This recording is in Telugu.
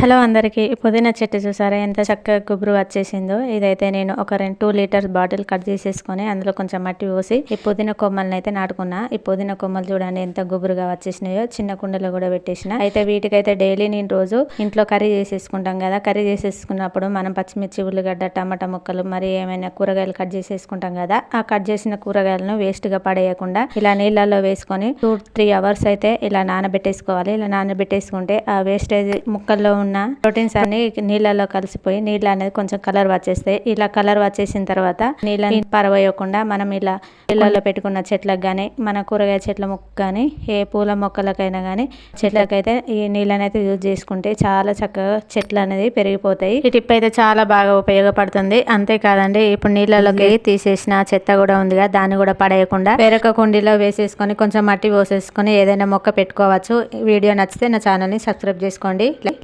హలో అందరికీ. పుదీనా చెట్టు చూసారా ఎంత చక్కగా గుబురు వచ్చేసిందో. ఇదైతే నేను ఒక 2 లీటర్స్ బాటిల్ కట్ చేసేసుకొని అందులో కొంచెం మట్టి పోసి ఈ పుదీనా కొమ్మల్ని అయితే నాటుకున్నా. ఈ పుదీనా కొమ్మలు చూడండి ఎంత గుబురుగా వచ్చేసినాయో. చిన్న కుండలో కూడా పెట్టేసిన. అయితే వీటికైతే డైలీ నేను రోజు ఇంట్లో కర్రీ చేసేసుకుంటాం కదా. కర్రీ చేసేసుకున్నప్పుడు మనం పచ్చిమిర్చి, ఉల్లిగడ్డ, టమాటా ముక్కలు మరి ఏమైనా కూరగాయలు కట్ చేసేసుకుంటాం కదా. ఆ కట్ చేసిన కూరగాయలను వేస్ట్ గా పడేయకుండా ఇలా నీళ్ళల్లో వేసుకొని 2-3 అవర్స్ అయితే ఇలా నానబెట్టేసుకోవాలి. ఇలా నానబెట్టేసుకుంటే ఆ వేస్టేజ్ ముక్కల్లో ఉన్న ప్రోటీన్స్ అన్ని నీళ్ళలో కలిసిపోయి నీళ్ళు అనేది కొంచెం కలర్ వచ్చేస్తాయి. ఇలా కలర్ వచ్చేసిన తర్వాత నీళ్ళని పారవేయకుండా మనం ఇలా నీళ్ళలో పెట్టుకున్న చెట్లకు కానీ మన కూరగాయ చెట్ల మొక్క కానీ ఏ పూల మొక్కలకైనా కానీ చెట్లకైతే ఈ నీళ్ళని అయితే యూజ్ చేసుకుంటే చాలా చక్కగా చెట్లు అనేది పెరిగిపోతాయి. ఈ టిప్ అయితే చాలా బాగా ఉపయోగపడుతుంది. అంతేకాదండి, ఇప్పుడు నీళ్ళలోకి తీసేసిన చెత్త కూడా ఉందిగా, దాన్ని కూడా పడేయకుండా వేరొక కుండీలో వేసేసుకొని కొంచెం మట్టి పోసేసుకొని ఏదైనా మొక్క పెట్టుకోవచ్చు. వీడియో నచ్చితే నా ఛానల్ని సబ్స్క్రైబ్ చేసుకోండి.